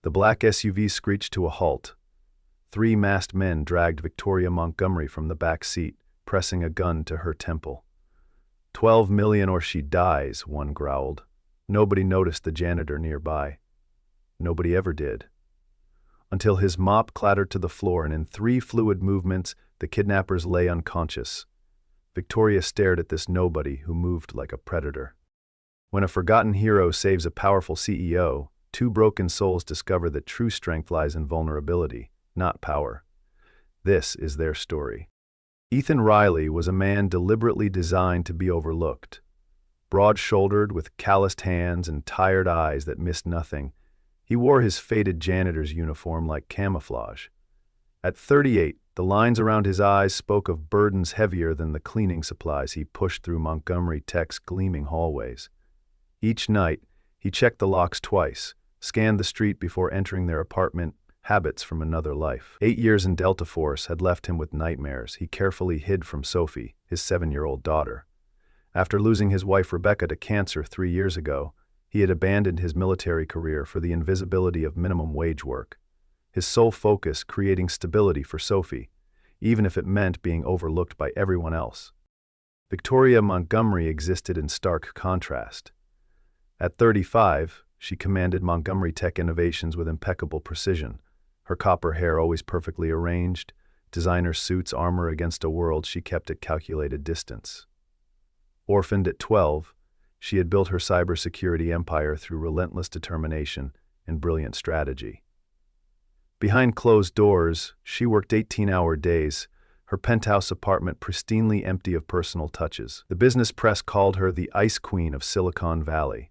The black SUV screeched to a halt. Three masked men dragged Victoria Montgomery from the back seat, pressing a gun to her temple. 12 million or she dies, one growled. Nobody noticed the janitor nearby. Nobody ever did. Until his mop clattered to the floor, and in 3 fluid movements, the kidnappers lay unconscious. Victoria stared at this nobody who moved like a predator. When a forgotten hero saves a powerful CEO, 2 broken souls discover that true strength lies in vulnerability, not power. This is their story. Ethan Riley was a man deliberately designed to be overlooked. Broad-shouldered, with calloused hands and tired eyes that missed nothing, he wore his faded janitor's uniform like camouflage. At 38, the lines around his eyes spoke of burdens heavier than the cleaning supplies he pushed through Montgomery Tech's gleaming hallways. Each night, he checked the locks twice, scanned the street before entering their apartment, habits from another life. 8 years in Delta Force had left him with nightmares he carefully hid from Sophie, his 7-year-old daughter. After losing his wife Rebecca to cancer 3 years ago, he had abandoned his military career for the invisibility of minimum wage work, his sole focus creating stability for Sophie, even if it meant being overlooked by everyone else. Victoria Montgomery existed in stark contrast. At 35, she commanded Montgomery Tech Innovations with impeccable precision, her copper hair always perfectly arranged, designer suits armor against a world she kept at calculated distance. Orphaned at 12, she had built her cybersecurity empire through relentless determination and brilliant strategy. Behind closed doors, she worked 18-hour days, her penthouse apartment pristinely empty of personal touches. The business press called her the Ice Queen of Silicon Valley.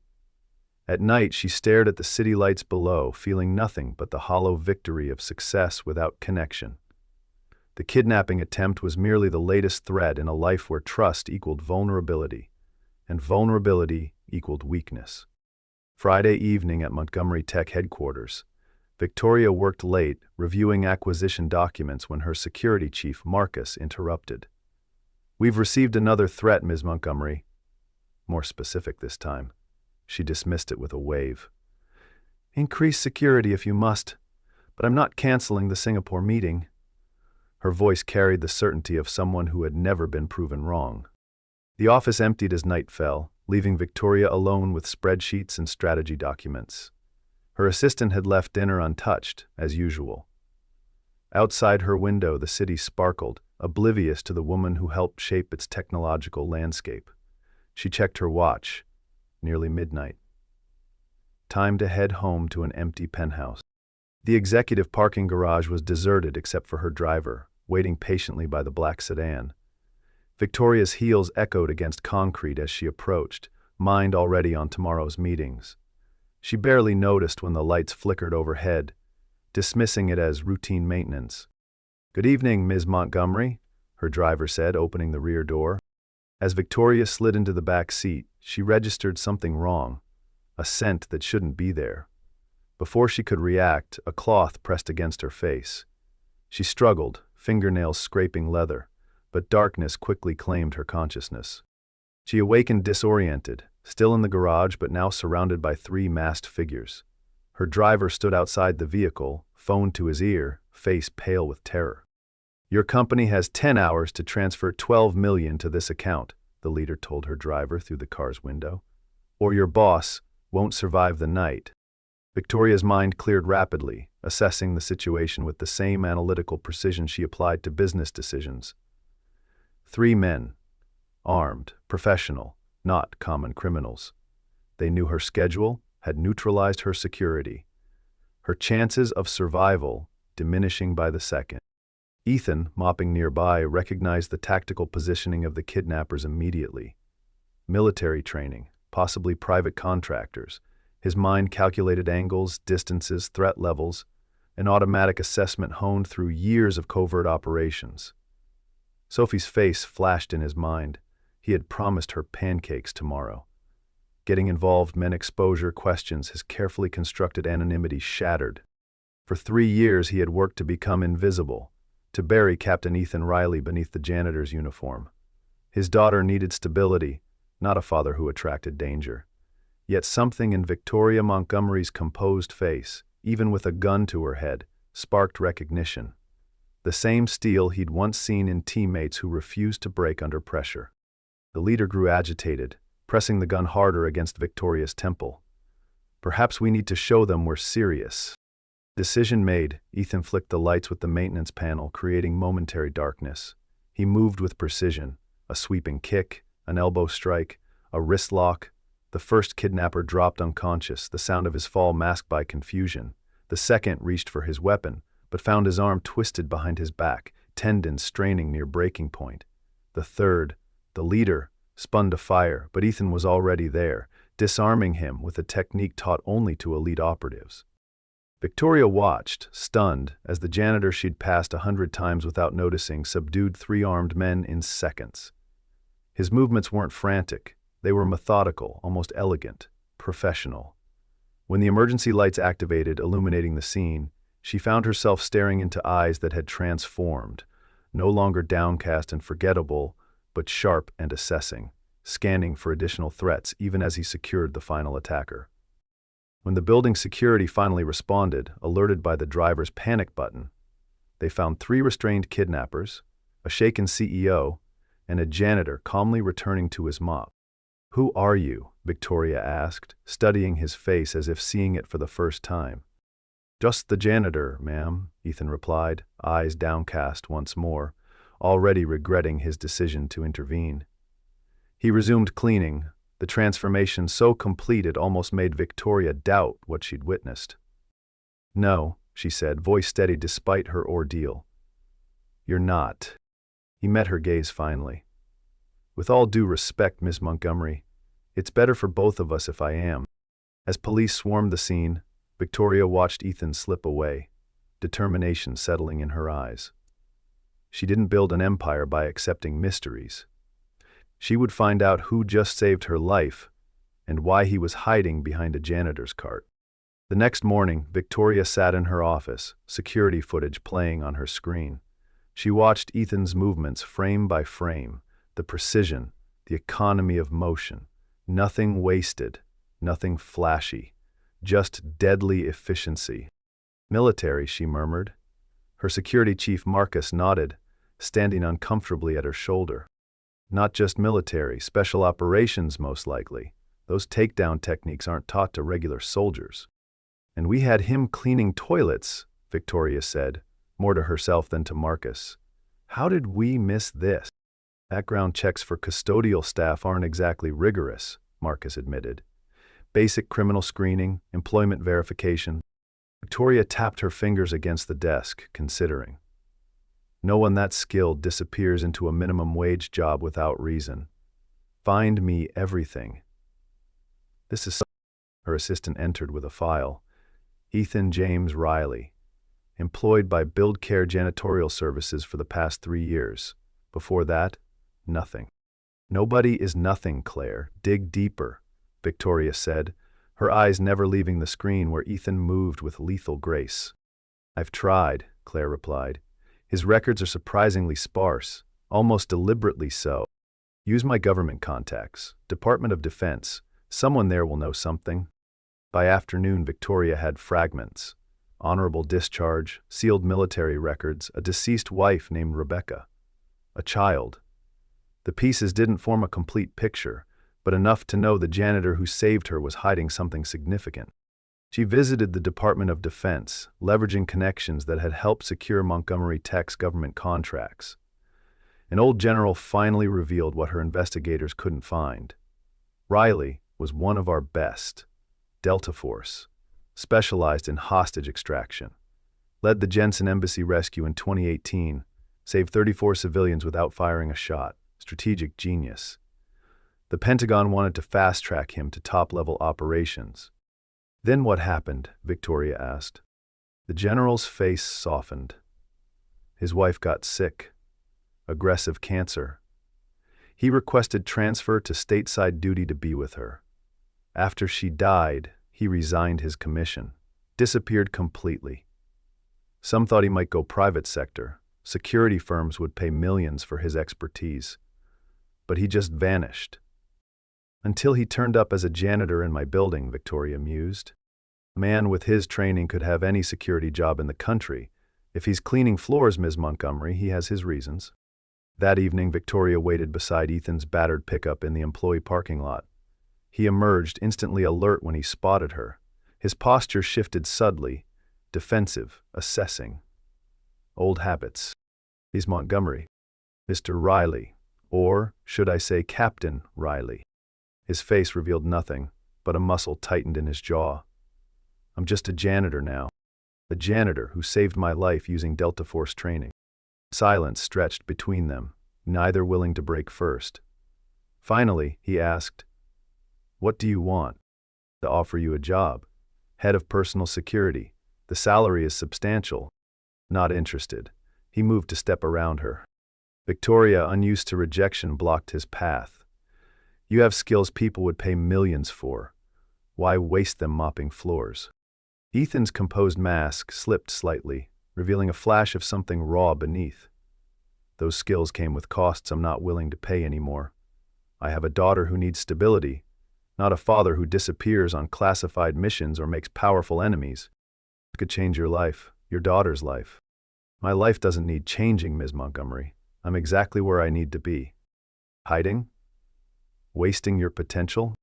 At night, she stared at the city lights below, feeling nothing but the hollow victory of success without connection. The kidnapping attempt was merely the latest thread in a life where trust equaled vulnerability, and vulnerability equaled weakness. Friday evening at Montgomery Tech headquarters, Victoria worked late, reviewing acquisition documents when her security chief, Marcus, interrupted. "We've received another threat, Ms. Montgomery." More specific this time. She dismissed it with a wave. "Increase security if you must, but I'm not canceling the Singapore meeting." Her voice carried the certainty of someone who had never been proven wrong. The office emptied as night fell, leaving Victoria alone with spreadsheets and strategy documents. Her assistant had left dinner untouched, as usual. Outside her window, the city sparkled, oblivious to the woman who helped shape its technological landscape. She checked her watch. Nearly midnight. Time to head home to an empty penthouse. The executive parking garage was deserted except for her driver, waiting patiently by the black sedan. Victoria's heels echoed against concrete as she approached, mind already on tomorrow's meetings. She barely noticed when the lights flickered overhead, dismissing it as routine maintenance. "Good evening, Ms. Montgomery," her driver said, opening the rear door. As Victoria slid into the back seat, she registered something wrong, a scent that shouldn't be there. Before she could react, a cloth pressed against her face. She struggled, fingernails scraping leather, but darkness quickly claimed her consciousness. She awakened disoriented, still in the garage but now surrounded by 3 masked figures. Her driver stood outside the vehicle, phone to his ear, face pale with terror. "Your company has 10 hours to transfer 12 million to this account," the leader told her driver through the car's window. "Or your boss won't survive the night." Victoria's mind cleared rapidly, assessing the situation with the same analytical precision she applied to business decisions. 3 men. Armed, professional, not common criminals. They knew her schedule, had neutralized her security. Her chances of survival diminishing by the second. Ethan, mopping nearby, recognized the tactical positioning of the kidnappers immediately. Military training, possibly private contractors. His mind calculated angles, distances, threat levels, an automatic assessment honed through years of covert operations. Sophie's face flashed in his mind. He had promised her pancakes tomorrow. Getting involved meant exposure, questions, his carefully constructed anonymity shattered. For 3 years he had worked to become invisible, to bury Captain Ethan Riley beneath the janitor's uniform. His daughter needed stability, not a father who attracted danger. Yet something in Victoria Montgomery's composed face, even with a gun to her head, sparked recognition. The same steel he'd once seen in teammates who refused to break under pressure. The leader grew agitated, pressing the gun harder against Victoria's temple. Perhaps we need to show them we're serious. Decision made, Ethan flicked the lights with the maintenance panel, creating momentary darkness. He moved with precision, a sweeping kick, an elbow strike, a wrist lock. The first kidnapper dropped unconscious, the sound of his fall masked by confusion. The second reached for his weapon, but found his arm twisted behind his back, tendons straining near breaking point. The third, the leader, spun to fire, but Ethan was already there, disarming him with a technique taught only to elite operatives. Victoria watched, stunned, as the janitor she'd passed 100 times without noticing subdued 3 armed men in seconds. His movements weren't frantic. They were methodical, almost elegant, professional. When the emergency lights activated, illuminating the scene, she found herself staring into eyes that had transformed, no longer downcast and forgettable, but sharp and assessing, scanning for additional threats even as he secured the final attacker. When the building security finally responded, alerted by the driver's panic button, they found 3 restrained kidnappers, a shaken CEO, and a janitor calmly returning to his mop. "Who are you?" Victoria asked, studying his face as if seeing it for the first time. "Just the janitor, ma'am," Ethan replied, eyes downcast once more, already regretting his decision to intervene. He resumed cleaning, the transformation so complete it almost made Victoria doubt what she'd witnessed. "No," she said, voice steady despite her ordeal. "You're not." He met her gaze finally. "With all due respect, Miss Montgomery, it's better for both of us if I am." As police swarmed the scene, Victoria watched Ethan slip away, determination settling in her eyes. She didn't build an empire by accepting mysteries. She would find out who just saved her life and why he was hiding behind a janitor's cart. The next morning, Victoria sat in her office, security footage playing on her screen. She watched Ethan's movements frame by frame, the precision, the economy of motion. Nothing wasted, nothing flashy, just deadly efficiency. "Military," she murmured. Her security chief Marcus nodded, standing uncomfortably at her shoulder. "Not just military, special operations most likely. Those takedown techniques aren't taught to regular soldiers." "And we had him cleaning toilets," Victoria said, more to herself than to Marcus. "How did we miss this?" "Background checks for custodial staff aren't exactly rigorous," Marcus admitted. "Basic criminal screening, employment verification." Victoria tapped her fingers against the desk, considering. No one that skilled disappears into a minimum wage job without reason. "Find me everything." "This is so—" Her assistant entered with a file. "Ethan James Riley, employed by Build Care Janitorial Services for the past 3 years. Before that, nothing." "Nobody is nothing, Claire. Dig deeper," Victoria said, her eyes never leaving the screen where Ethan moved with lethal grace. "I've tried," Claire replied. "His records are surprisingly sparse, almost deliberately so. Use my government contacts, Department of Defense. Someone there will know something." By afternoon, Victoria had fragments: honorable discharge, sealed military records, a deceased wife named Rebecca, a child. The pieces didn't form a complete picture, but enough to know the janitor who saved her was hiding something significant. She visited the Department of Defense, leveraging connections that had helped secure Montgomery Tech's government contracts. An old general finally revealed what her investigators couldn't find. Riley was one of our best. Delta Force, specialized in hostage extraction. Led the Jensen Embassy rescue in 2018, saved 34 civilians without firing a shot. Strategic genius. The Pentagon wanted to fast-track him to top-level operations. "Then what happened?" Victoria asked. The general's face softened. His wife got sick. Aggressive cancer. He requested transfer to stateside duty to be with her. After she died, he resigned his commission. Disappeared completely. Some thought he might go private sector. Security firms would pay millions for his expertise. But he just vanished. "Until he turned up as a janitor in my building," Victoria mused. A man with his training could have any security job in the country. If he's cleaning floors, Ms. Montgomery, he has his reasons. That evening, Victoria waited beside Ethan's battered pickup in the employee parking lot. He emerged, instantly alert when he spotted her. His posture shifted subtly, defensive, assessing. Old habits. He's Montgomery. Mr. Riley, or should I say Captain Riley. His face revealed nothing, but a muscle tightened in his jaw. I'm just a janitor now. A janitor who saved my life using Delta Force training. Silence stretched between them, neither willing to break first. Finally, he asked, "What do you want?" "To offer you a job. Head of personal security. The salary is substantial." Not interested. He moved to step around her. Victoria, unused to rejection, blocked his path. "You have skills people would pay millions for. Why waste them mopping floors?" Ethan's composed mask slipped slightly, revealing a flash of something raw beneath. "Those skills came with costs I'm not willing to pay anymore. I have a daughter who needs stability, not a father who disappears on classified missions or makes powerful enemies. It could change your life, your daughter's life." "My life doesn't need changing, Ms. Montgomery. I'm exactly where I need to be." "Hiding? Wasting your potential?"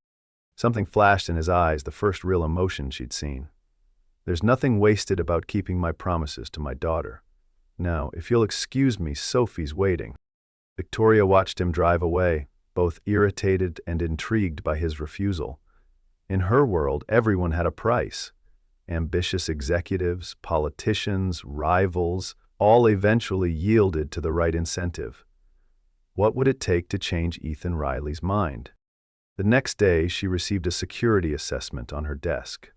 Something flashed in his eyes, the first real emotion she'd seen. "There's nothing wasted about keeping my promises to my daughter. Now, if you'll excuse me, Sophie's waiting." Victoria watched him drive away, both irritated and intrigued by his refusal. In her world, everyone had a price. Ambitious executives, politicians, rivals, all eventually yielded to the right incentive. What would it take to change Ethan Riley's mind? The next day, she received a security assessment on her desk.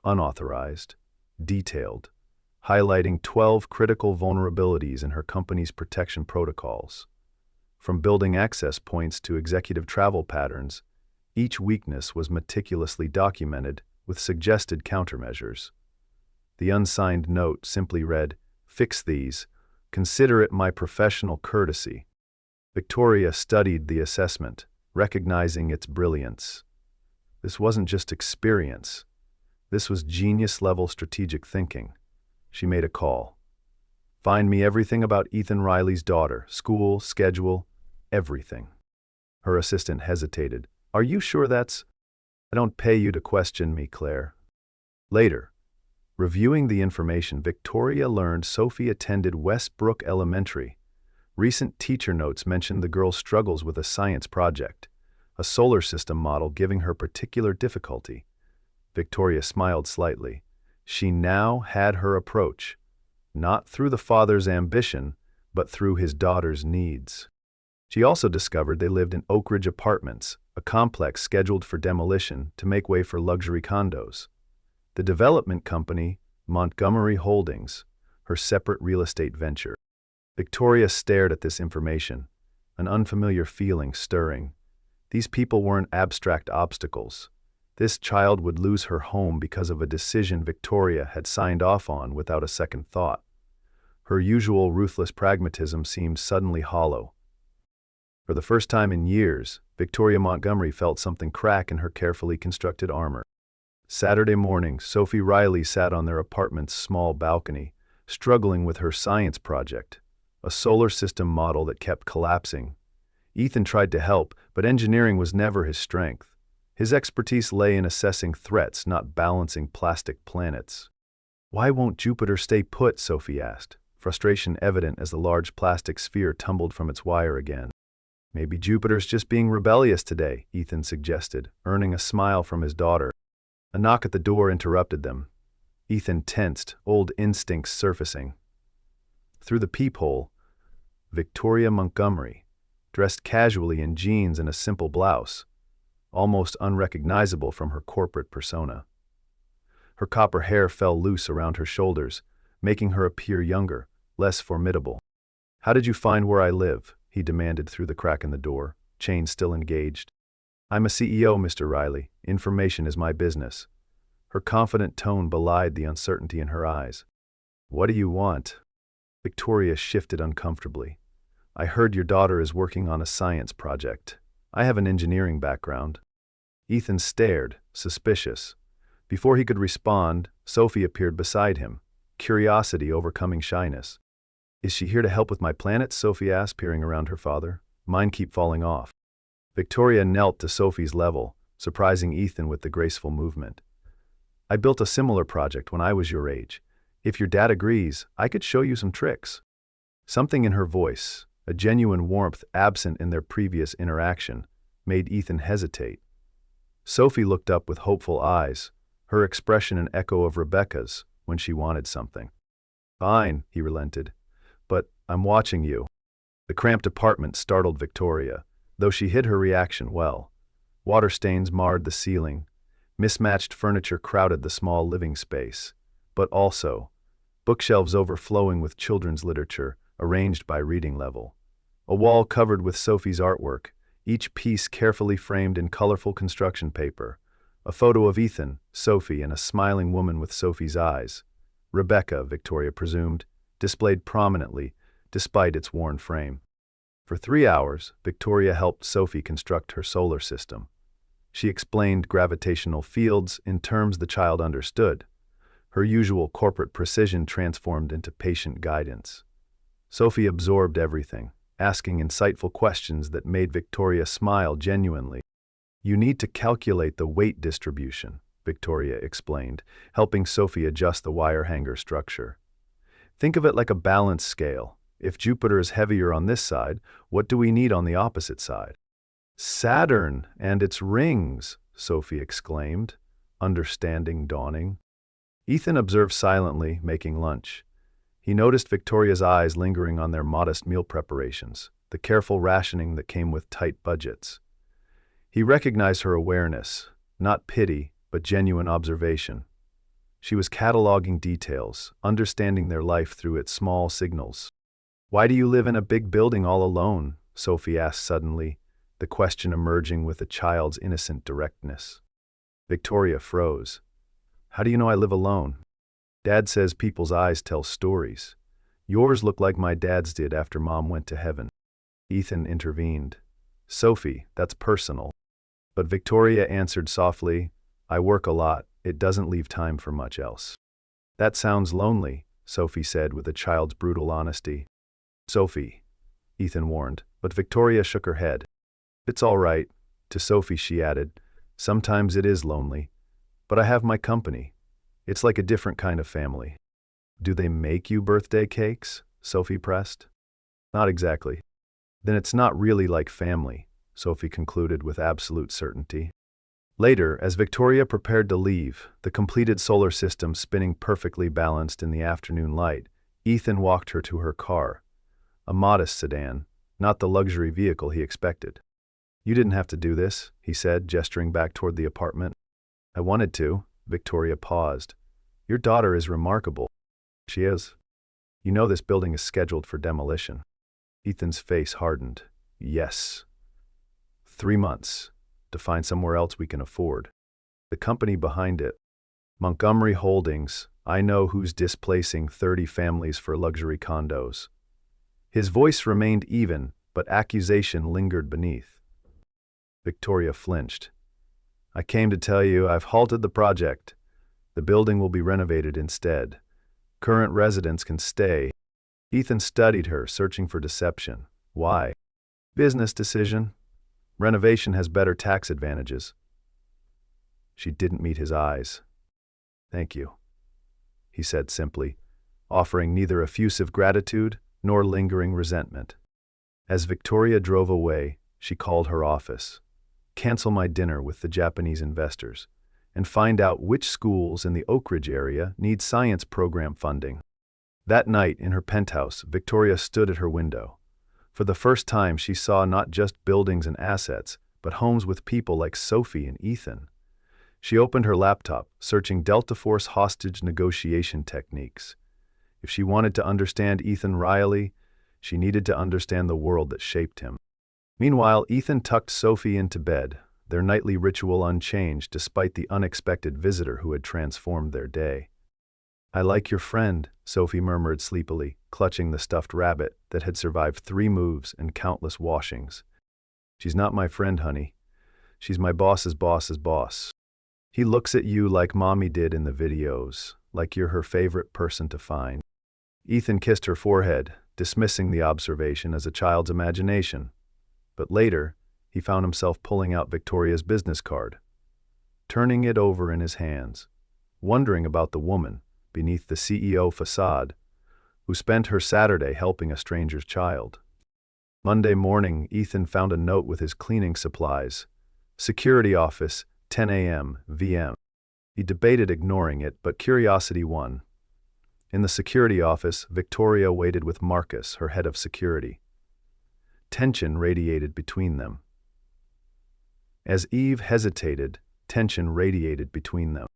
Unauthorized, detailed, highlighting 12 critical vulnerabilities in her company's protection protocols. From building access points to executive travel patterns, each weakness was meticulously documented with suggested countermeasures. The unsigned note simply read, "Fix these. Consider it my professional courtesy." Victoria studied the assessment, recognizing its brilliance. This wasn't just experience. This was genius-level strategic thinking. She made a call. "Find me everything about Ethan Riley's daughter, school, schedule, everything." Her assistant hesitated. "Are you sure that's—" "I don't pay you to question me, Claire." Later, reviewing the information, Victoria learned Sophie attended Westbrook Elementary. Recent teacher notes mentioned the girl's struggles with a science project, a solar system model giving her particular difficulty. Victoria smiled slightly. She now had her approach, not through the father's ambition, but through his daughter's needs. She also discovered they lived in Oak Ridge Apartments, a complex scheduled for demolition to make way for luxury condos. The development company, Montgomery Holdings, her separate real estate venture. Victoria stared at this information, an unfamiliar feeling stirring. These people weren't abstract obstacles. This child would lose her home because of a decision Victoria had signed off on without a second thought. Her usual ruthless pragmatism seemed suddenly hollow. For the first time in years, Victoria Montgomery felt something crack in her carefully constructed armor. Saturday morning, Sophie Riley sat on their apartment's small balcony, struggling with her science project, a solar system model that kept collapsing. Ethan tried to help, but engineering was never his strength. His expertise lay in assessing threats, not balancing plastic planets. "Why won't Jupiter stay put?" Sophie asked, frustration evident as the large plastic sphere tumbled from its wire again. "Maybe Jupiter's just being rebellious today," Ethan suggested, earning a smile from his daughter. A knock at the door interrupted them. Ethan tensed, old instincts surfacing. Through the peephole, Victoria Montgomery, dressed casually in jeans and a simple blouse, almost unrecognizable from her corporate persona. Her copper hair fell loose around her shoulders, making her appear younger, less formidable. "How did you find where I live?" he demanded through the crack in the door, chain still engaged. "I'm a CEO, Mr. Riley. Information is my business." Her confident tone belied the uncertainty in her eyes. "What do you want?" Victoria shifted uncomfortably. "I heard your daughter is working on a science project. I have an engineering background." Ethan stared, suspicious. Before he could respond, Sophie appeared beside him, curiosity overcoming shyness. "Is she here to help with my planets?" Sophie asked, peering around her father. "Mine keep falling off." Victoria knelt to Sophie's level, surprising Ethan with the graceful movement. "I built a similar project when I was your age. If your dad agrees, I could show you some tricks." Something in her voice, a genuine warmth absent in their previous interaction, made Ethan hesitate. Sophie looked up with hopeful eyes, her expression an echo of Rebecca's when she wanted something. "Fine," he relented, "but I'm watching you." The cramped apartment startled Victoria, though she hid her reaction well. Water stains marred the ceiling, mismatched furniture crowded the small living space, but also bookshelves overflowing with children's literature, arranged by reading level. A wall covered with Sophie's artwork, each piece carefully framed in colorful construction paper. A photo of Ethan, Sophie, and a smiling woman with Sophie's eyes, Rebecca, Victoria presumed, displayed prominently, despite its worn frame. For 3 hours, Victoria helped Sophie construct her solar system. She explained gravitational fields in terms the child understood. Her usual corporate precision transformed into patient guidance. Sophie absorbed everything, asking insightful questions that made Victoria smile genuinely. "You need to calculate the weight distribution," Victoria explained, helping Sophie adjust the wire hanger structure. "Think of it like a balance scale. If Jupiter is heavier on this side, what do we need on the opposite side?" "Saturn and its rings," Sophie exclaimed, understanding dawning. Ethan observed silently, making lunch. He noticed Victoria's eyes lingering on their modest meal preparations, the careful rationing that came with tight budgets. He recognized her awareness, not pity, but genuine observation. She was cataloging details, understanding their life through its small signals. "Why do you live in a big building all alone?" Sophie asked suddenly, the question emerging with a child's innocent directness. Victoria froze. "How do you know I live alone?" "Dad says people's eyes tell stories. Yours look like my dad's did after Mom went to heaven." Ethan intervened. "Sophie, that's personal." But Victoria answered softly, "I work a lot. It doesn't leave time for much else." "That sounds lonely," Sophie said with a child's brutal honesty. "Sophie," Ethan warned, but Victoria shook her head. "It's all right." To Sophie she added, "Sometimes it is lonely, but I have my company. It's like a different kind of family." "Do they make you birthday cakes?" Sophie pressed. "Not exactly." "Then it's not really like family," Sophie concluded with absolute certainty. Later, as Victoria prepared to leave, the completed solar system spinning perfectly balanced in the afternoon light, Ethan walked her to her car. A modest sedan, not the luxury vehicle he expected. "You didn't have to do this," he said, gesturing back toward the apartment. "I wanted to." Victoria paused. "Your daughter is remarkable." "She is." "You know this building is scheduled for demolition." Ethan's face hardened. "Yes. 3 months. To find somewhere else we can afford." "The company behind it." "Montgomery Holdings. I know who's displacing 30 families for luxury condos." His voice remained even, but accusation lingered beneath. Victoria flinched. "I came to tell you I've halted the project. The building will be renovated instead. Current residents can stay." Ethan studied her, searching for deception. "Why?" "Business decision. Renovation has better tax advantages." She didn't meet his eyes. "Thank you," he said simply, offering neither effusive gratitude nor lingering resentment. As Victoria drove away, she called her office. "Cancel my dinner with the Japanese investors and find out which schools in the Oak Ridge area need science program funding." That night, in her penthouse, Victoria stood at her window. For the first time, she saw not just buildings and assets, but homes with people like Sophie and Ethan. She opened her laptop, searching Delta Force hostage negotiation techniques. If she wanted to understand Ethan Riley, she needed to understand the world that shaped him. Meanwhile, Ethan tucked Sophie into bed, their nightly ritual unchanged despite the unexpected visitor who had transformed their day. "I like your friend," Sophie murmured sleepily, clutching the stuffed rabbit that had survived 3 moves and countless washings. "She's not my friend, honey. She's my boss's boss's boss." He looks at you like Mommy did in the videos, like you're her favorite person to find. Ethan kissed her forehead, dismissing the observation as a child's imagination. But later, he found himself pulling out Victoria's business card, turning it over in his hands, wondering about the woman beneath the CEO facade who spent her Saturday helping a stranger's child. Monday morning, Ethan found a note with his cleaning supplies. Security office, 10 a.m. VM. He debated ignoring it, but curiosity won. In the security office, Victoria waited with Marcus, her head of security. Tension radiated between them. As Eve hesitated, tension radiated between them.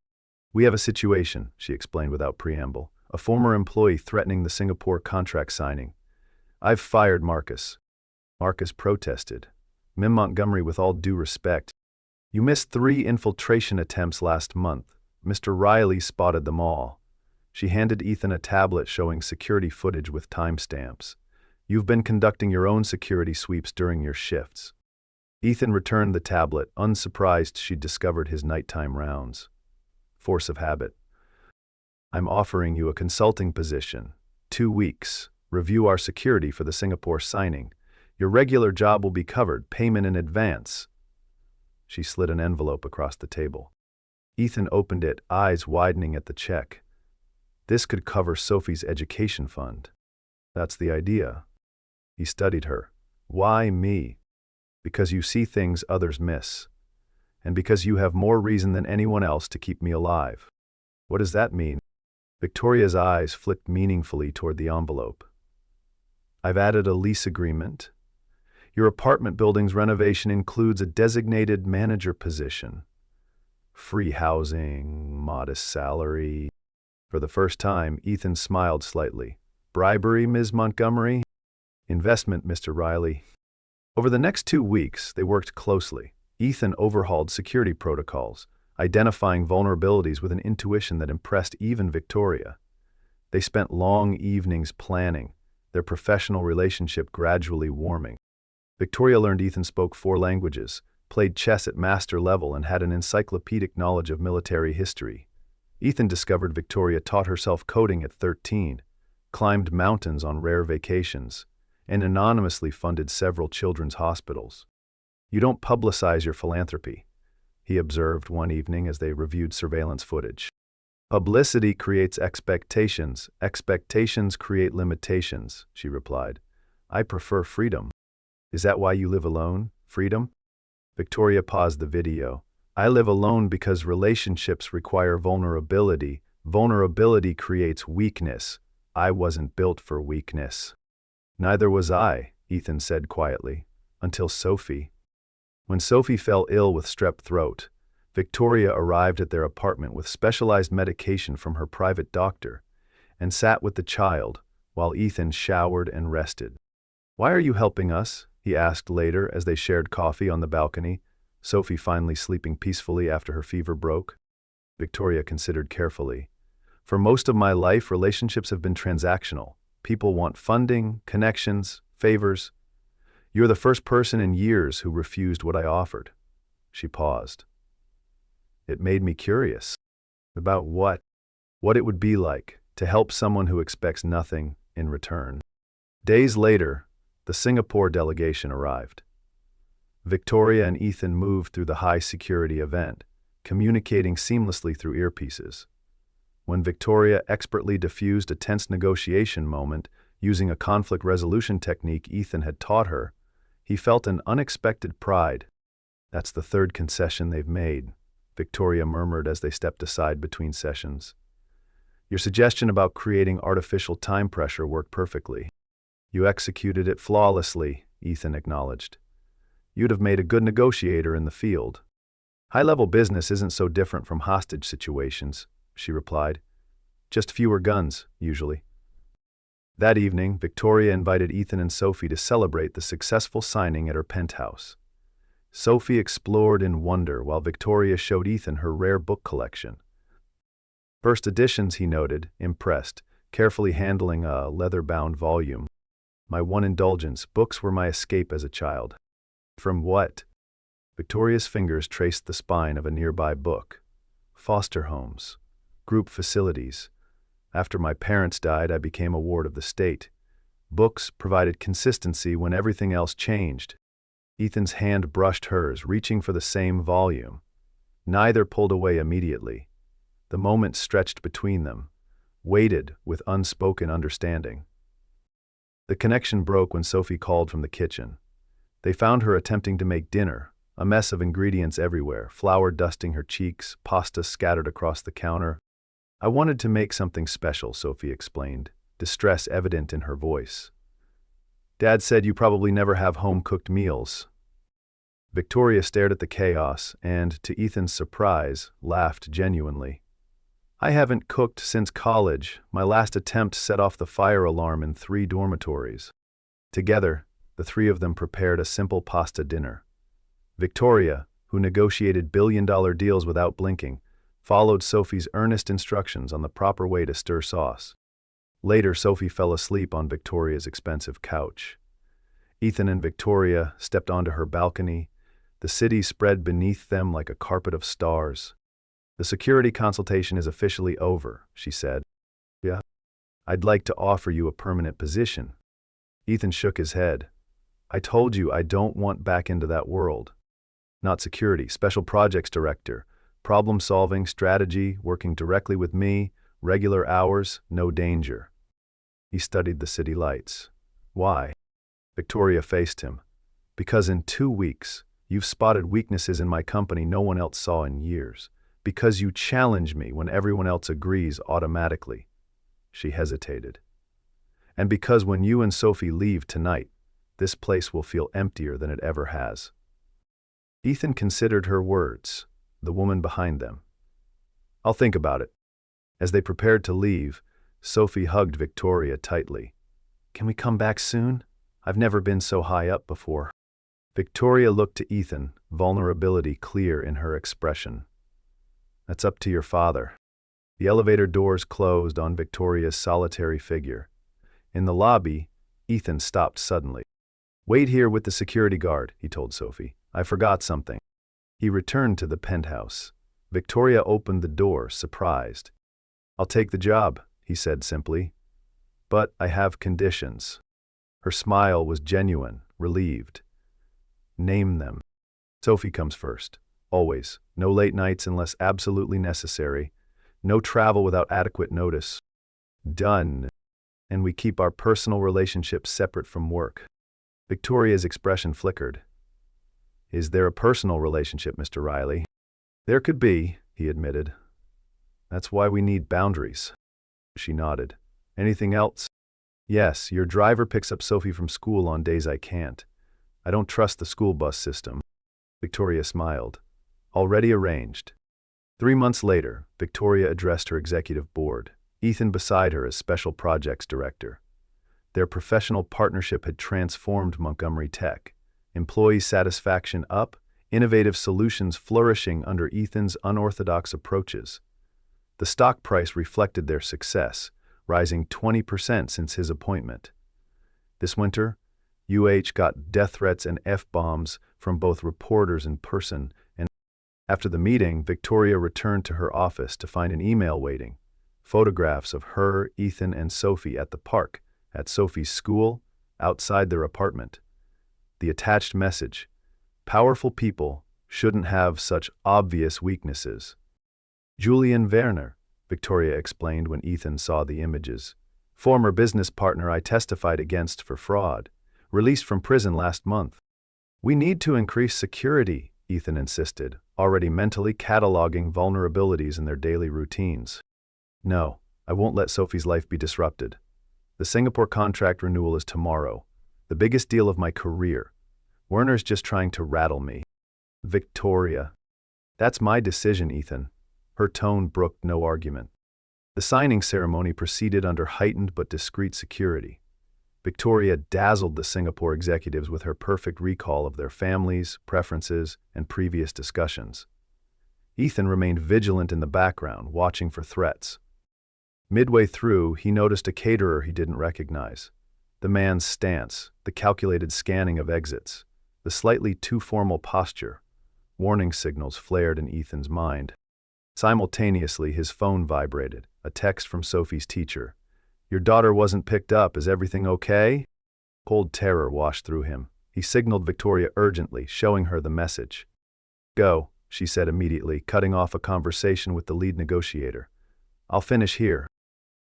"We have a situation," she explained without preamble. "A former employee threatening the Singapore contract signing. I've fired Marcus." Marcus protested. "Mim Montgomery, with all due respect, you missed 3 infiltration attempts last month. Mr. Riley spotted them all." She handed Ethan a tablet showing security footage with timestamps. "You've been conducting your own security sweeps during your shifts." Ethan returned the tablet, unsurprised she'd discovered his nighttime rounds. Force of habit. "I'm offering you a consulting position. 2 weeks. Review our security for the Singapore signing. Your regular job will be covered, payment in advance." She slid an envelope across the table. Ethan opened it, eyes widening at the check. This could cover Sophie's education fund. "That's the idea." He studied her. "Why me?" "Because you see things others miss. And because you have more reason than anyone else to keep me alive." "What does that mean?" Victoria's eyes flicked meaningfully toward the envelope. "I've added a lease agreement. Your apartment building's renovation includes a designated manager position. Free housing, modest salary." For the first time, Ethan smiled slightly. "Bribery, Ms. Montgomery?" "Investment, Mr. Riley." Over the next 2 weeks, they worked closely. Ethan overhauled security protocols, identifying vulnerabilities with an intuition that impressed even Victoria. They spent long evenings planning, their professional relationship gradually warming. Victoria learned Ethan spoke 4 languages, played chess at master level, and had an encyclopedic knowledge of military history. Ethan discovered Victoria taught herself coding at 13, climbed mountains on rare vacations, and anonymously funded several children's hospitals. "You don't publicize your philanthropy," he observed one evening as they reviewed surveillance footage. "Publicity creates expectations. Expectations create limitations," she replied. "I prefer freedom." "Is that why you live alone? Freedom?" Victoria paused the video. "I live alone because relationships require vulnerability. Vulnerability creates weakness. I wasn't built for weakness." "Neither was I," Ethan said quietly, "until Sophie." When Sophie fell ill with strep throat, Victoria arrived at their apartment with specialized medication from her private doctor and sat with the child while Ethan showered and rested. "Why are you helping us?" he asked later as they shared coffee on the balcony, Sophie finally sleeping peacefully after her fever broke. Victoria considered carefully. "For most of my life, relationships have been transactional. People want funding, connections, favors. You're the first person in years who refused what I offered." She paused. "It made me curious." "About what?" "What it would be like to help someone who expects nothing in return." Days later, the Singapore delegation arrived. Victoria and Ethan moved through the high-security event, communicating seamlessly through earpieces. When Victoria expertly diffused a tense negotiation moment using a conflict resolution technique Ethan had taught her, he felt an unexpected pride. "That's the 3rd concession they've made," Victoria murmured as they stepped aside between sessions. "Your suggestion about creating artificial time pressure worked perfectly." "You executed it flawlessly," Ethan acknowledged. "You'd have made a good negotiator in the field." "High-level business isn't so different from hostage situations," she replied. "Just fewer guns, usually." That evening, Victoria invited Ethan and Sophie to celebrate the successful signing at her penthouse. Sophie explored in wonder while Victoria showed Ethan her rare book collection. First editions, he noted, impressed, carefully handling a leather-bound volume. "My one indulgence, books were my escape as a child." "From what?" Victoria's fingers traced the spine of a nearby book. foster homes, group facilities. After my parents died, I became a ward of the state. Books provided consistency when everything else changed. Ethan's hand brushed hers, reaching for the same volume. Neither pulled away immediately. The moment stretched between them, waited with unspoken understanding. The connection broke when Sophie called from the kitchen. They found her attempting to make dinner, a mess of ingredients everywhere, flour dusting her cheeks, pasta scattered across the counter. "I wanted to make something special," Sophie explained, distress evident in her voice. "Dad said you probably never have home-cooked meals." Victoria stared at the chaos and, to Ethan's surprise, laughed genuinely. "I haven't cooked since college. My last attempt set off the fire alarm in 3 dormitories." Together, the 3 of them prepared a simple pasta dinner. Victoria, who negotiated billion-dollar deals without blinking, followed Sophie's earnest instructions on the proper way to stir sauce. Later, Sophie fell asleep on Victoria's expensive couch. Ethan and Victoria stepped onto her balcony. The city spread beneath them like a carpet of stars. "The security consultation is officially over," she said. "Yeah. I'd like to offer you a permanent position." Ethan shook his head. "I told you I don't want back into that world." "Not security, special projects director. Problem-solving, strategy, working directly with me, regular hours, no danger." He studied the city lights. "Why?" Victoria faced him. "Because in 2 weeks, you've spotted weaknesses in my company no one else saw in years. Because you challenge me when everyone else agrees automatically." She hesitated. "And because when you and Sophie leave tonight, this place will feel emptier than it ever has." Ethan considered her words, the woman behind them. "I'll think about it." As they prepared to leave, Sophie hugged Victoria tightly. "Can we come back soon? I've never been so high up before." Victoria looked to Ethan, vulnerability clear in her expression. "That's up to your father." The elevator doors closed on Victoria's solitary figure. In the lobby, Ethan stopped suddenly. "Wait here with the security guard," he told Sophie. "I forgot something." He returned to the penthouse. Victoria opened the door, surprised. "I'll take the job," he said simply. "But I have conditions." Her smile was genuine, relieved. "Name them." "Sophie comes first. Always. No late nights unless absolutely necessary. No travel without adequate notice." "Done." "And we keep our personal relationships separate from work." Victoria's expression flickered. "Is there a personal relationship, Mr. Riley?" "There could be," he admitted. "That's why we need boundaries." She nodded. "Anything else?" "Yes, your driver picks up Sophie from school on days I can't. I don't trust the school bus system." Victoria smiled. "Already arranged." 3 months later, Victoria addressed her executive board, Ethan beside her as special projects director. Their professional partnership had transformed Montgomery Tech. Employee satisfaction up, innovative solutions flourishing under Ethan's unorthodox approaches. The stock price reflected their success, rising 20% since his appointment. This winter, UH got death threats and F-bombs from both reporters in person, and after the meeting, Victoria returned to her office to find an email waiting. Photographs of her, Ethan, and Sophie at the park, at Sophie's school, outside their apartment. The attached message: "Powerful people shouldn't have such obvious weaknesses." "Julian Werner," Victoria explained when Ethan saw the images. "Former business partner I testified against for fraud. Released from prison last month." "We need to increase security," Ethan insisted, already mentally cataloging vulnerabilities in their daily routines. "No, I won't let Sophie's life be disrupted. The Singapore contract renewal is tomorrow. The biggest deal of my career. Werner's just trying to rattle me." "Victoria." "That's my decision, Ethan." Her tone brooked no argument. The signing ceremony proceeded under heightened but discreet security. Victoria dazzled the Singapore executives with her perfect recall of their families, preferences, and previous discussions. Ethan remained vigilant in the background, watching for threats. Midway through, he noticed a caterer he didn't recognize. The man's stance, the calculated scanning of exits, the slightly too formal posture. Warning signals flared in Ethan's mind. Simultaneously, his phone vibrated, a text from Sophie's teacher. "Your daughter wasn't picked up. Is everything okay?" Cold terror washed through him. He signaled Victoria urgently, showing her the message. "Go," she said immediately, cutting off a conversation with the lead negotiator. "I'll finish here."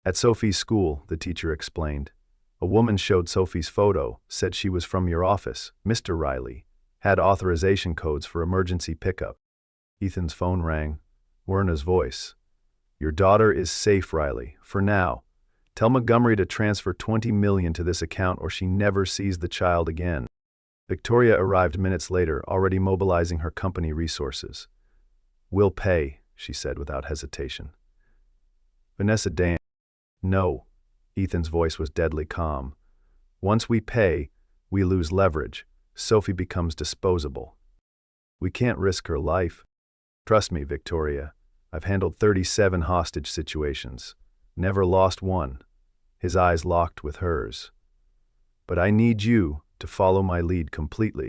At Sophie's school, the teacher explained. A woman showed Sophie's photo, said she was from your office, Mr. Riley, had authorization codes for emergency pickup. Ethan's phone rang. Werner's voice. "Your daughter is safe, Riley, for now. Tell Montgomery to transfer $20 million to this account or she never sees the child again." Victoria arrived minutes later, already mobilizing her company resources. "We'll pay," she said without hesitation. Vanessa Dan. "No." Ethan's voice was deadly calm. "Once we pay, we lose leverage. Sophie becomes disposable. We can't risk her life. Trust me, Victoria. I've handled 37 hostage situations. Never lost one." His eyes locked with hers. "But I need you to follow my lead completely."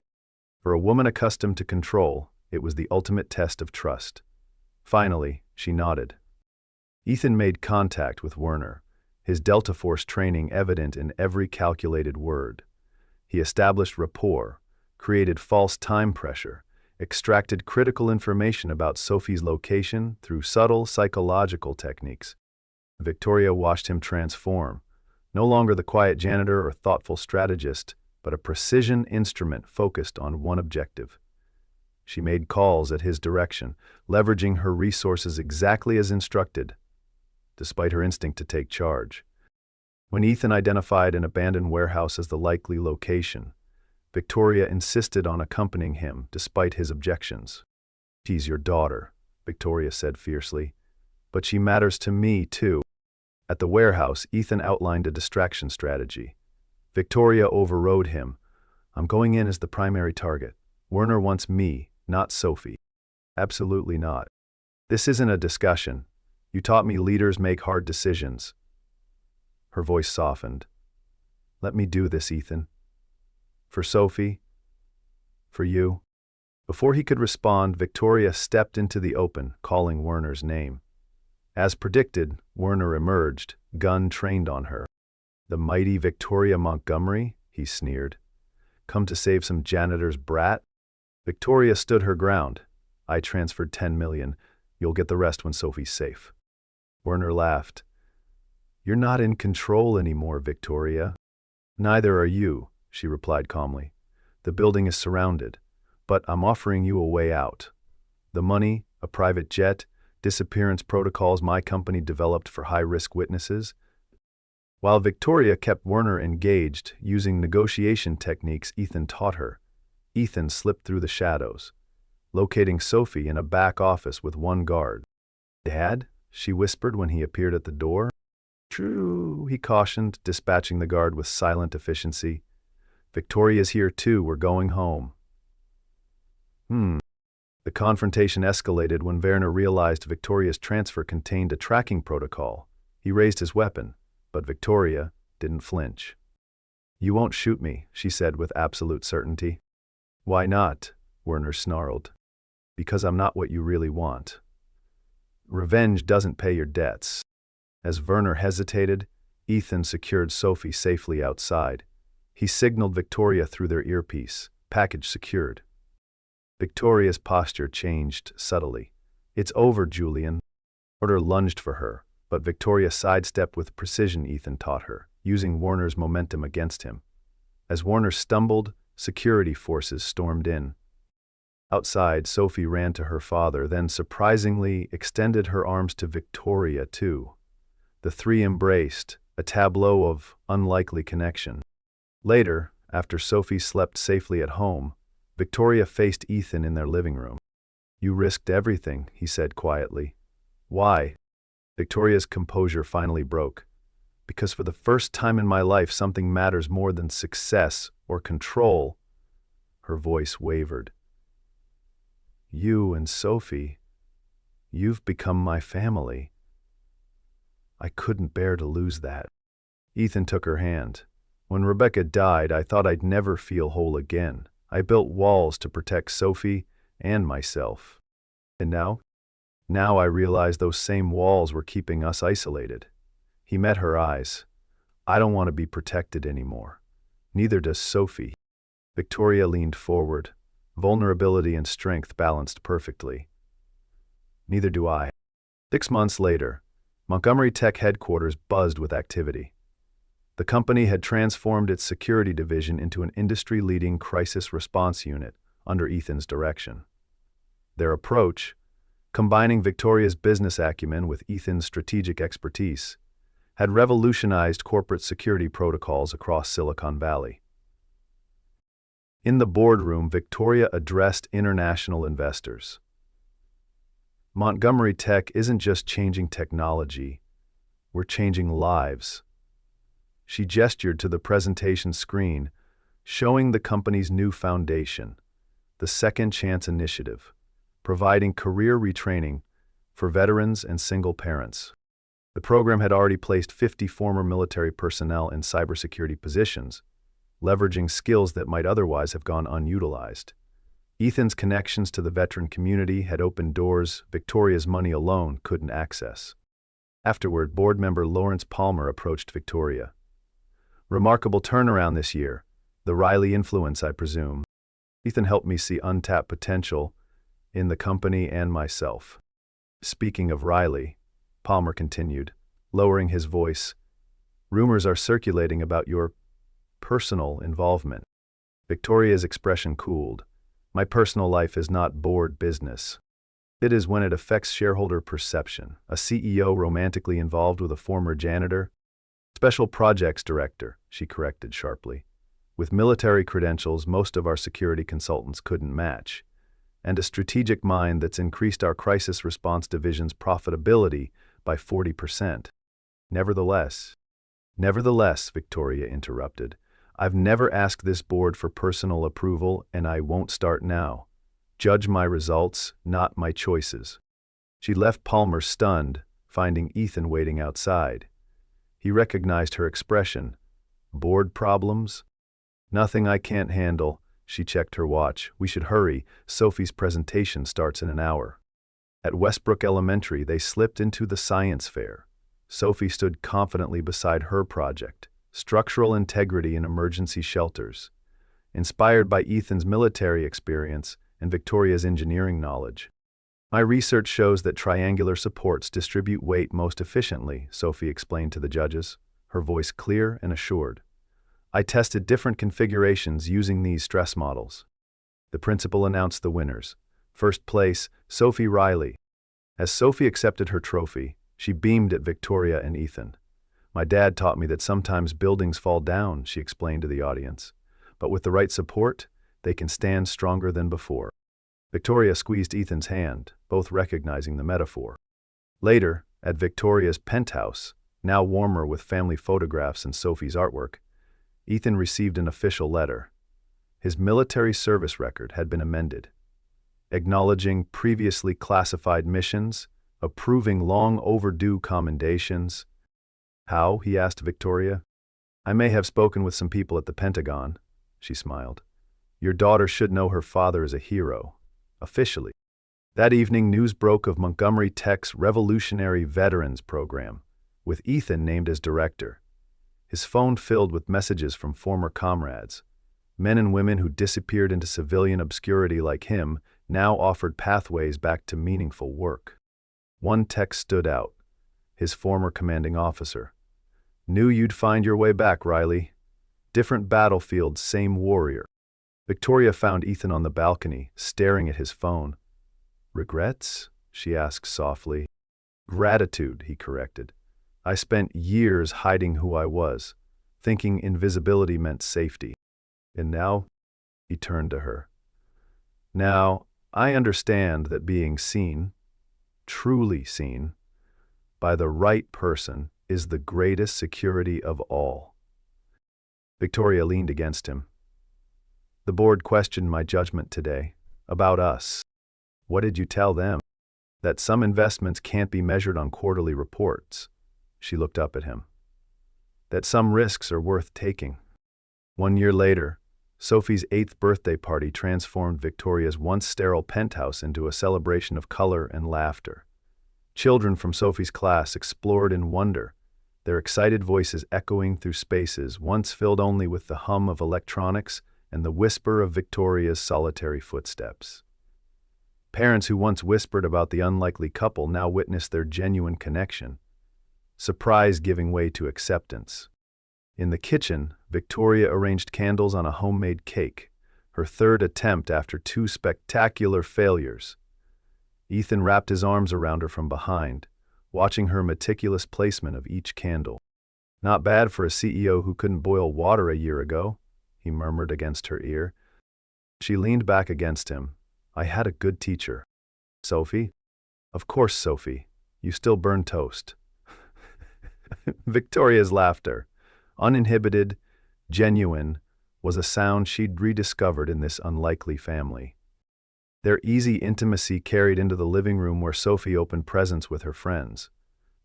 For a woman accustomed to control, it was the ultimate test of trust. Finally, she nodded. Ethan made contact with Werner, his Delta Force training evident in every calculated word. He established rapport, created false time pressure, extracted critical information about Sophie's location through subtle psychological techniques. Victoria watched him transform, no longer the quiet janitor or thoughtful strategist, but a precision instrument focused on one objective. She made calls at his direction, leveraging her resources exactly as instructed, despite her instinct to take charge. When Ethan identified an abandoned warehouse as the likely location, Victoria insisted on accompanying him despite his objections. "She's your daughter," Victoria said fiercely, "but she matters to me too." At the warehouse, Ethan outlined a distraction strategy. Victoria overrode him. "I'm going in as the primary target. Werner wants me, not Sophie." "Absolutely not. This isn't a discussion. You taught me leaders make hard decisions." Her voice softened. "Let me do this, Ethan. For Sophie. For you." Before he could respond, Victoria stepped into the open, calling Werner's name. As predicted, Werner emerged, gun trained on her. "The mighty Victoria Montgomery?" he sneered. "Come to save some janitor's brat?" Victoria stood her ground. "I transferred $10 million. You'll get the rest when Sophie's safe." Werner laughed. "You're not in control anymore, Victoria." "Neither are you," she replied calmly. "The building is surrounded, but I'm offering you a way out. The money, a private jet, disappearance protocols my company developed for high-risk witnesses." While Victoria kept Werner engaged, using negotiation techniques Ethan taught her, Ethan slipped through the shadows, locating Sophie in a back office with one guard. "Dad?" she whispered when he appeared at the door. "True," he cautioned, dispatching the guard with silent efficiency. "Victoria's here too. We're going home." The confrontation escalated when Werner realized Victoria's transfer contained a tracking protocol. He raised his weapon, but Victoria didn't flinch. "You won't shoot me," she said with absolute certainty. "Why not?" Werner snarled. "Because I'm not what you really want. Revenge doesn't pay your debts." As Werner hesitated, Ethan secured Sophie safely outside. He signaled Victoria through their earpiece, package secured. Victoria's posture changed subtly. "It's over, Julian." Order lunged for her, but Victoria sidestepped with precision Ethan taught her, using Werner's momentum against him. As Werner stumbled, security forces stormed in. Outside, Sophie ran to her father, then surprisingly extended her arms to Victoria too. The three embraced, a tableau of unlikely connection. Later, after Sophie slept safely at home, Victoria faced Ethan in their living room. "You risked everything," he said quietly. "Why?" Victoria's composure finally broke. "Because for the first time in my life, something matters more than success or control." Her voice wavered. "You and Sophie, you've become my family. I couldn't bear to lose that." Ethan took her hand. "When Rebecca died, I thought I'd never feel whole again. I built walls to protect Sophie and myself. And now, Now I realize those same walls were keeping us isolated. He met her eyes. I don't want to be protected anymore. Neither does Sophie. Victoria leaned forward. Vulnerability and strength balanced perfectly. Neither do I. 6 months later, Montgomery Tech headquarters buzzed with activity. The company had transformed its security division into an industry-leading crisis response unit under Ethan's direction. Their approach, combining Victoria's business acumen with Ethan's strategic expertise, had revolutionized corporate security protocols across Silicon Valley. In the boardroom, Victoria addressed international investors. Montgomery Tech isn't just changing technology, we're changing lives. She gestured to the presentation screen, showing the company's new foundation, the Second Chance Initiative, providing career retraining for veterans and single parents. The program had already placed 50 former military personnel in cybersecurity positions, leveraging skills that might otherwise have gone unutilized. Ethan's connections to the veteran community had opened doors Victoria's money alone couldn't access. Afterward, board member Lawrence Palmer approached Victoria. "Remarkable turnaround this year. The Riley influence, I presume. Ethan helped me see untapped potential in the company and myself." Speaking of Riley, Palmer continued, lowering his voice, "Rumors are circulating about your personal involvement." Victoria's expression cooled. "My personal life is not board business. It is when it affects shareholder perception. A CEO romantically involved with a former janitor? Special projects director," she corrected sharply. "With military credentials most of our security consultants couldn't match, and a strategic mind that's increased our crisis response division's profitability by 40%. Nevertheless, Victoria interrupted, "I've never asked this board for personal approval, and I won't start now. Judge my results, not my choices." She left Palmer stunned, finding Ethan waiting outside. He recognized her expression. "Board problems? Nothing I can't handle." She checked her watch. "We should hurry. Sophie's presentation starts in an hour." At Westbrook Elementary, they slipped into the science fair. Sophie stood confidently beside her project, Structural Integrity in Emergency Shelters. Inspired by Ethan's military experience and Victoria's engineering knowledge. "My research shows that triangular supports distribute weight most efficiently," Sophie explained to the judges, her voice clear and assured. "I tested different configurations using these stress models." The principal announced the winners. First place, Sophie Riley. As Sophie accepted her trophy, she beamed at Victoria and Ethan. "My dad taught me that sometimes buildings fall down," she explained to the audience. "But with the right support, they can stand stronger than before." Victoria squeezed Ethan's hand, both recognizing the metaphor. Later, at Victoria's penthouse, now warmer with family photographs and Sophie's artwork, Ethan received an official letter. His military service record had been amended, acknowledging previously classified missions, approving long overdue commendations. "How?" he asked Victoria. "I may have spoken with some people at the Pentagon," she smiled. "Your daughter should know her father is a hero. Officially." That evening, news broke of Montgomery Tech's Revolutionary Veterans Program, with Ethan named as director. His phone filled with messages from former comrades. Men and women who disappeared into civilian obscurity like him now offered pathways back to meaningful work. One text stood out. His former commanding officer. "Knew you'd find your way back, Riley. Different battlefield, same warrior." Victoria found Ethan on the balcony, staring at his phone. "Regrets?" she asked softly. "Gratitude," he corrected. "I spent years hiding who I was, thinking invisibility meant safety. And now," he turned to her, "now I understand that being seen, truly seen, by the right person is the greatest security of all." Victoria leaned against him. "The board questioned my judgment today, about us." "What did you tell them?" "That some investments can't be measured on quarterly reports." She looked up at him. "That some risks are worth taking." 1 year later, Sophie's 8th birthday party transformed Victoria's once sterile penthouse into a celebration of color and laughter. Children from Sophie's class explored in wonder, their excited voices echoing through spaces once filled only with the hum of electronics and the whisper of Victoria's solitary footsteps. Parents who once whispered about the unlikely couple now witnessed their genuine connection, surprise giving way to acceptance. In the kitchen, Victoria arranged candles on a homemade cake, her third attempt after 2 spectacular failures. Ethan wrapped his arms around her from behind, watching her meticulous placement of each candle. "Not bad for a CEO who couldn't boil water a year ago," he murmured against her ear. She leaned back against him. "I had a good teacher." "Sophie?" "Of course, Sophie. You still burn toast." Victoria's laughter, uninhibited, genuine, was a sound she'd rediscovered in this unlikely family. Their easy intimacy carried into the living room where Sophie opened presents with her friends.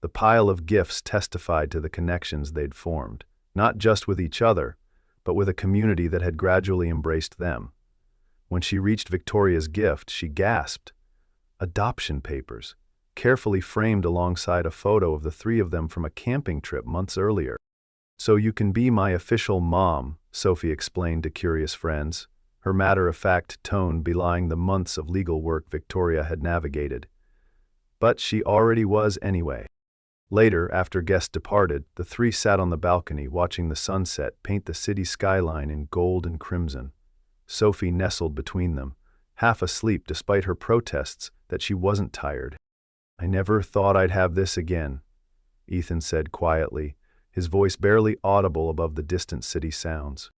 The pile of gifts testified to the connections they'd formed, not just with each other, but with a community that had gradually embraced them. When she reached Victoria's gift, she gasped. Adoption papers, carefully framed alongside a photo of the 3 of them from a camping trip months earlier. "So you can be my official mom," Sophie explained to curious friends, her matter-of-fact tone belying the months of legal work Victoria had navigated. But she already was anyway. Later, after guests departed, the 3 sat on the balcony watching the sunset paint the city skyline in gold and crimson. Sophie nestled between them, half asleep despite her protests that she wasn't tired. "I never thought I'd have this again," Ethan said quietly, his voice barely audible above the distant city sounds.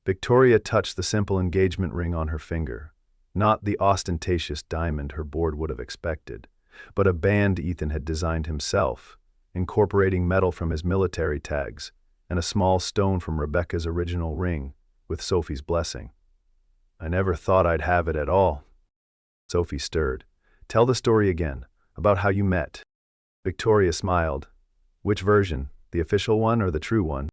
Victoria touched the simple engagement ring on her finger, not the ostentatious diamond her board would have expected, but a band Ethan had designed himself, incorporating metal from his military tags and a small stone from Rebecca's original ring, with Sophie's blessing. "I never thought I'd have it at all." Sophie stirred. "Tell the story again, about how you met." Victoria smiled. "Which version, the official one or the true one?"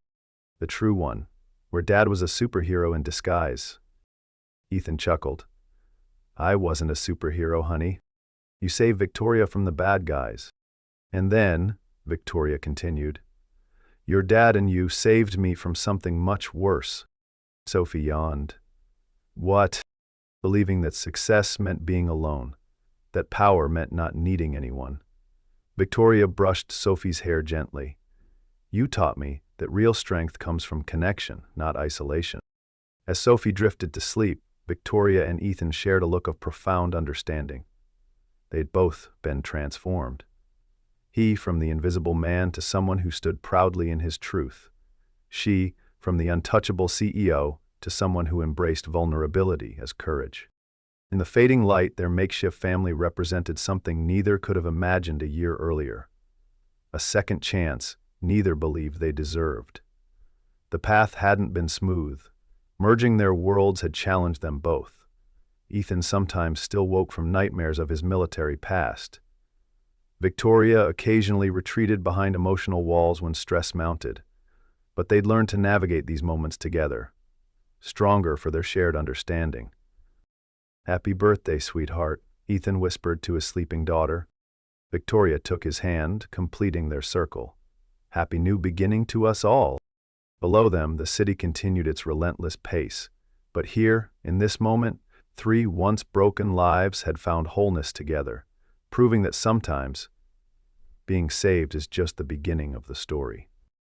"The true one, where Dad was a superhero in disguise." Ethan chuckled. "I wasn't a superhero, honey. You saved Victoria from the bad guys. And then," Victoria continued, "your dad and you saved me from something much worse." Sophie yawned. "What?" "Believing that success meant being alone, that power meant not needing anyone." Victoria brushed Sophie's hair gently. "You taught me that real strength comes from connection, not isolation." As Sophie drifted to sleep, Victoria and Ethan shared a look of profound understanding. They'd both been transformed. He from the invisible man to someone who stood proudly in his truth. She from the untouchable CEO to someone who embraced vulnerability as courage. In the fading light, their makeshift family represented something neither could have imagined a year earlier. A second chance neither believed they deserved. The path hadn't been smooth. Merging their worlds had challenged them both. Ethan sometimes still woke from nightmares of his military past. Victoria occasionally retreated behind emotional walls when stress mounted. But they'd learned to navigate these moments together, stronger for their shared understanding. "Happy birthday, sweetheart," Ethan whispered to his sleeping daughter. Victoria took his hand, completing their circle. "Happy new beginning to us all." Below them, the city continued its relentless pace. But here, in this moment, 3 once broken lives had found wholeness together, proving that sometimes being saved is just the beginning of the story.